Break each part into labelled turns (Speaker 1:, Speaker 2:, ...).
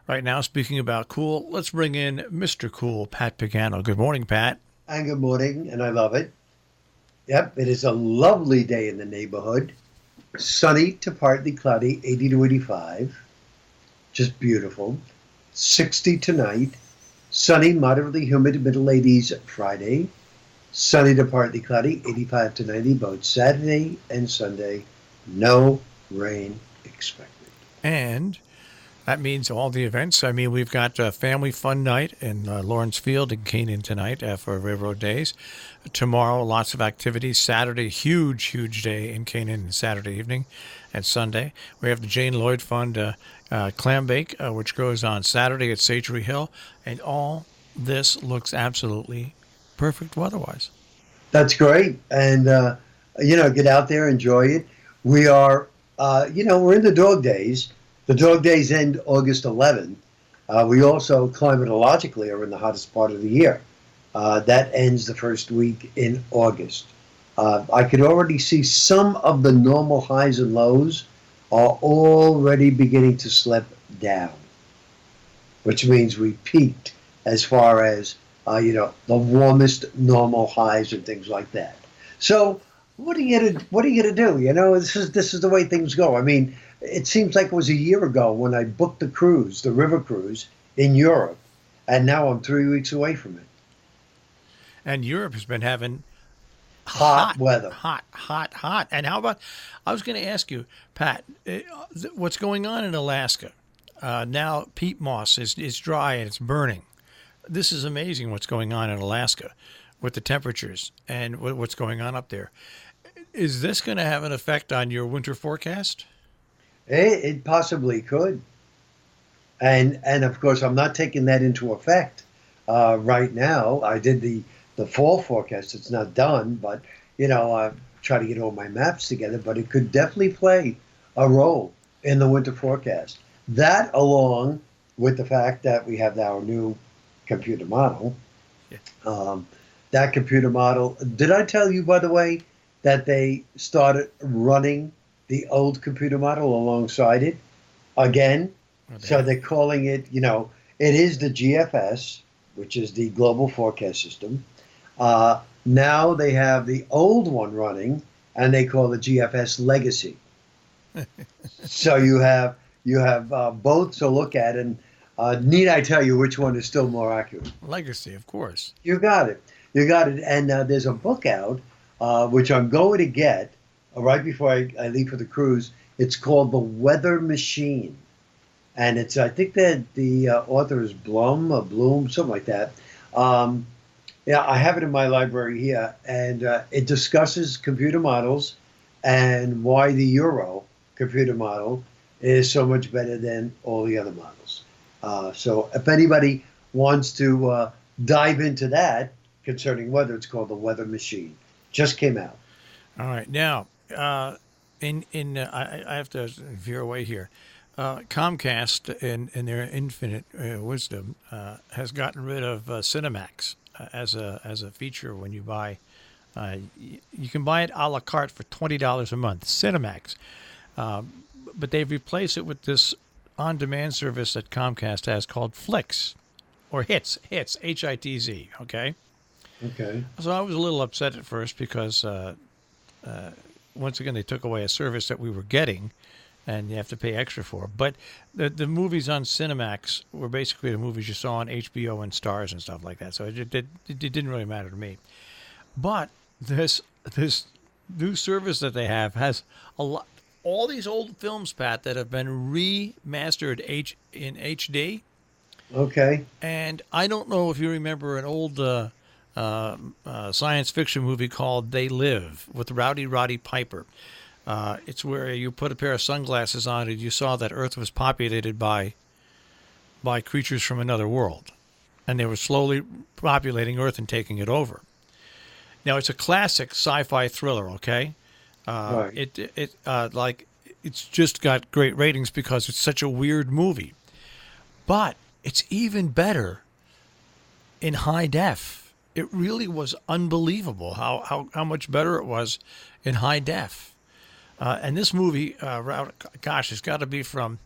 Speaker 1: Right now, speaking about cool, let's bring in Mr. Cool, Pat Pagano. Good morning, Pat.
Speaker 2: And good morning, and I love it. Yep, it is a lovely day in the neighborhood. Sunny to partly cloudy, 80 to 85. Just beautiful. 60 tonight. Sunny, moderately humid, middle 80s Friday. Sunny to partly cloudy, 85 to 90, both Saturday and Sunday. No rain expected.
Speaker 1: And that means all the events. I mean, we've got a family fun night in Lawrence Field in Canaan tonight for Railroad Days. Tomorrow, lots of activities. Saturday, huge day in Canaan Saturday evening and Sunday. We have the Jane Lloyd Fund Clam Bake, which goes on Saturday at Sagery Hill. And all this looks absolutely perfect weather-wise.
Speaker 2: That's great. And, get out there, enjoy it. We are, we're in the dog days. The dog days end August 11th. We also climatologically are in the hottest part of the year. That ends the first week in August. I could already see some of the normal highs and lows are already beginning to slip down, which means we peaked as far as, the warmest normal highs and things like that. So what are you gonna do? This is the way things go. I mean, it seems like it was a year ago when I booked the cruise, the river cruise in Europe, and now I'm 3 weeks away from it.
Speaker 1: And Europe has been having
Speaker 2: Hot weather.
Speaker 1: hot. And how about, I was going to ask you, Pat, what's going on in Alaska? Now peat moss is dry and it's burning. This is amazing what's going on in Alaska with the temperatures and what's going on up there. Is this going to have an effect on your winter forecast?
Speaker 2: It possibly could. And of course, I'm not taking that into effect right now. I did the fall forecast. It's not done, but I try to get all my maps together. But it could definitely play a role in the winter forecast. That, along with the fact that we have our new computer model.
Speaker 1: Yeah.
Speaker 2: That computer model. Did I tell you, by the way, that they started running the old computer model alongside it again? So they're calling it, it is the GFS, which is the Global Forecast System. Now they have the old one running, and they call it GFS Legacy. So you have both to look at, and need I tell you which one is still more accurate?
Speaker 1: Legacy, of course.
Speaker 2: You got it. And there's a book out, which I'm going to get right before I leave for the cruise. It's called The Weather Machine. And I think that the author is Bloom, something like that. I have it in my library here, and it discusses computer models and why the Euro computer model is so much better than all the other models. So if anybody wants to dive into that concerning weather, it's called The Weather Machine. Just came out.
Speaker 1: All right. Now, I have to veer away here. Comcast, in their infinite wisdom, has gotten rid of Cinemax as a feature when you buy. You can buy it a la carte for $20 a month, Cinemax, but they've replaced it with this on-demand service that Comcast has called Flix, or Hits, Hitz. Okay.
Speaker 2: Okay.
Speaker 1: So I was a little upset at first because once again they took away a service that we were getting, and you have to pay extra for. But the movies on Cinemax were basically the movies you saw on HBO and Stars and stuff like that. So it didn't really matter to me. But this new service that they have has all these old films, Pat, that have been remastered in HD.
Speaker 2: Okay.
Speaker 1: And I don't know if you remember an old science fiction movie called They Live with Rowdy Roddy Piper. It's where you put a pair of sunglasses on and you saw that Earth was populated by creatures from another world. And they were slowly populating Earth and taking it over. Now, it's a classic sci-fi thriller, okay?
Speaker 2: Right.
Speaker 1: It's just got great ratings because it's such a weird movie. But it's even better in high def. It really was unbelievable how much better it was in high def. And this movie, it's got to be from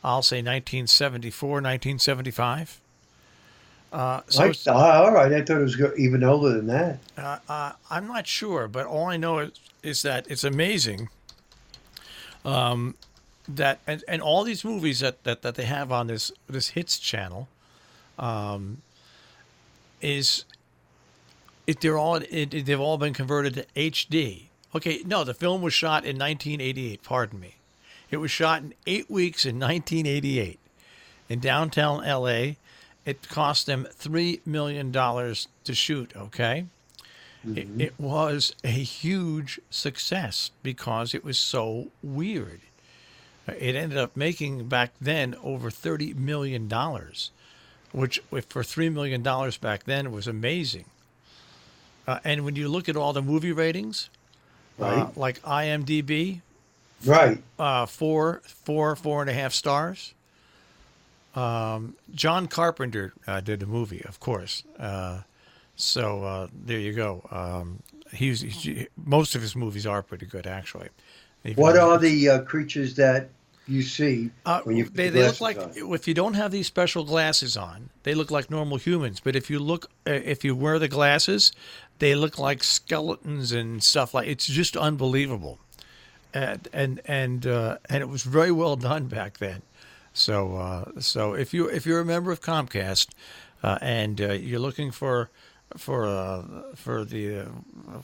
Speaker 1: I'll say 1974, 1975. So it's,
Speaker 2: All right, I thought it was even older than that.
Speaker 1: I'm not sure, but all I know is that it's amazing that and all these movies that they have on this hits channel is they've all been converted to HD. Okay, no, the film was shot in 1988. Pardon me. It was shot in 8 weeks in 1988 in downtown LA. It cost them $3 million to shoot. Okay, it was a huge success because it was so weird. It ended up making back then over $30 million, which for $3 million back then was amazing. And when you look at all the movie ratings,
Speaker 2: Right.
Speaker 1: like IMDb,
Speaker 2: Right.
Speaker 1: 4.5 stars. John Carpenter did the movie, of course. So there you go. Most of his movies are pretty good, actually.
Speaker 2: What are the creatures that you see when you put
Speaker 1: They
Speaker 2: the
Speaker 1: look
Speaker 2: glasses
Speaker 1: like,
Speaker 2: on?
Speaker 1: if you don't have these special glasses on, they look like normal humans. But if you wear the glasses, they look like skeletons and stuff. Like, it's just unbelievable. And it was very well done back then. So if you're a member of Comcast and you're looking for the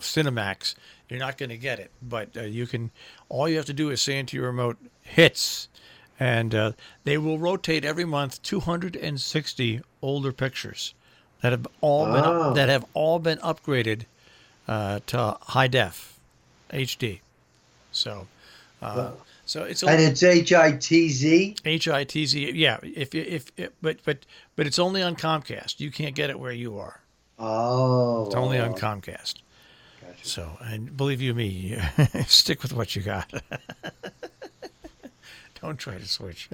Speaker 1: Cinemax, you're not going to get it. But you can. All you have to do is say into your remote hits, and they will rotate every month 260 older pictures that have all been upgraded to high def HD. So it's
Speaker 2: And it's HITZ.
Speaker 1: HITZ. Yeah. But it's only on Comcast. You can't get it where you are.
Speaker 2: Oh.
Speaker 1: It's only on Comcast.
Speaker 2: Gotcha.
Speaker 1: So, and believe you me, stick with what you got. Don't try to switch.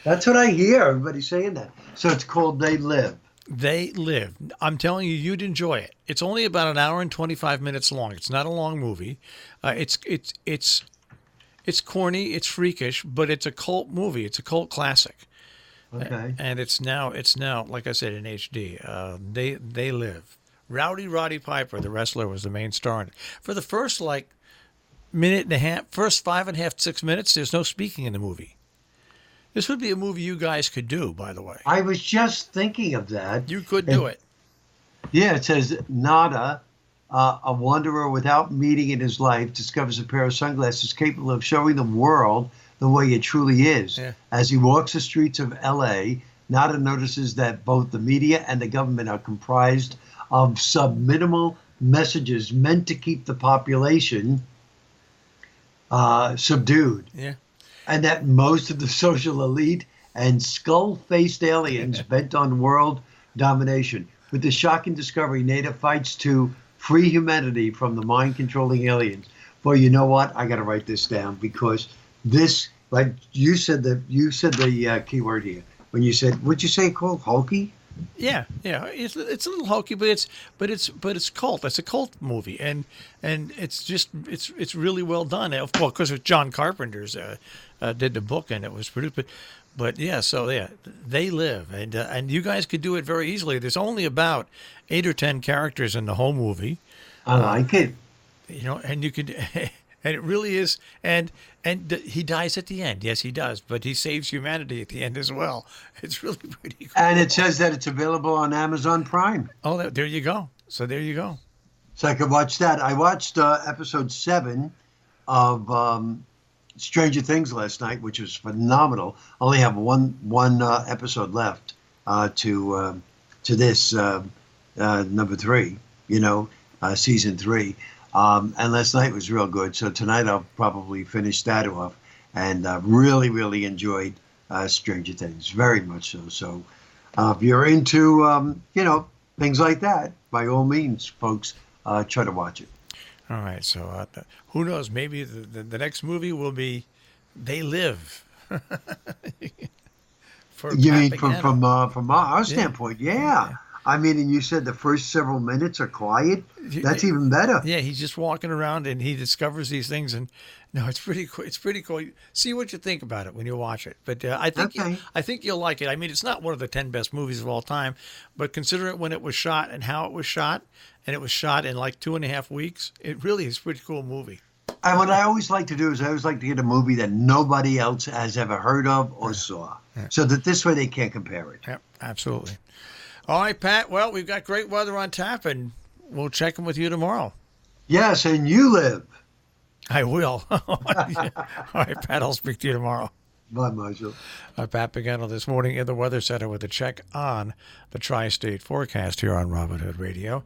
Speaker 2: That's what I hear. Everybody's saying that. So it's called They Live.
Speaker 1: They Live. I'm telling you, you'd enjoy it. It's only about an hour and 25 minutes long. It's not a long movie. It's corny. It's freakish, but it's a cult movie. It's a cult classic.
Speaker 2: Okay.
Speaker 1: And it's now, like I said, in HD. They Live. Rowdy Roddy Piper, the wrestler, was the main star in it. For the first minute and a half, first 5.5, 6 minutes, there's no speaking in the movie. This would be a movie you guys could do, by the way.
Speaker 2: I was just thinking of that.
Speaker 1: You could do it.
Speaker 2: Yeah, it says Nada, a wanderer without meaning in his life, discovers a pair of sunglasses capable of showing the world the way it truly is.
Speaker 1: Yeah.
Speaker 2: As he walks the streets of L.A., Nada notices that both the media and the government are comprised of subminimal messages meant to keep the population subdued.
Speaker 1: Yeah.
Speaker 2: And that most of the social elite and skull-faced aliens bent on world domination. With the shocking discovery, Nada fights to free humanity from the mind-controlling aliens. Boy, you know what? I got to write this down because this, like you said the key word here when you said, what'd you say it called? Hokey?
Speaker 1: Yeah. It's a little hokey, but it's cult. It's a cult movie, and it's just it's really well done. Of course, John Carpenter's did the book, and it was produced. But yeah, so yeah, They Live, and you guys could do it very easily. There's only about 8 or 10 characters in the whole movie.
Speaker 2: I like it.
Speaker 1: And you could, and it really is, and he dies at the end. Yes, he does, but he saves humanity at the end as well. It's really pretty cool.
Speaker 2: And it says that it's available on Amazon Prime.
Speaker 1: Oh, there you go. So there you go.
Speaker 2: So I could watch that. I watched episode 7 of Stranger Things last night, which was phenomenal. Only have one episode left to this number 3. Season 3. And last night was real good. So tonight I'll probably finish that off. And really, really enjoyed Stranger Things, very much so. So if you're into, things like that, by all means, folks, try to watch it.
Speaker 1: All right. So who knows? Maybe the next movie will be They Live.
Speaker 2: You mean from our standpoint? Yeah. I mean, and you said the first several minutes are quiet.
Speaker 1: You-
Speaker 2: That's even better.
Speaker 1: Yeah, he's just walking around and he discovers these things, and no, it's pretty cool. It's pretty cool. See what you think about it when you watch it. But
Speaker 2: Okay.
Speaker 1: I think you'll like it. I mean, it's not one of the 10 best movies of all time, but consider it when it was shot and how it was shot, and it was shot in like 2.5 weeks. It really is a pretty cool movie.
Speaker 2: And what I always like to do is I always like to get a movie that nobody else has ever heard of or saw, so that this way they can't compare it.
Speaker 1: Yep, absolutely. All right, Pat. Well, we've got great weather on tap, and we'll check in with you tomorrow.
Speaker 2: Yes, and you live.
Speaker 1: I will. All right, Pat. I'll speak to you tomorrow.
Speaker 2: Bye, Marshall.
Speaker 1: Pat Pagano this morning in the Weather Center with a check on the tri-state forecast here on Robin Hood Radio.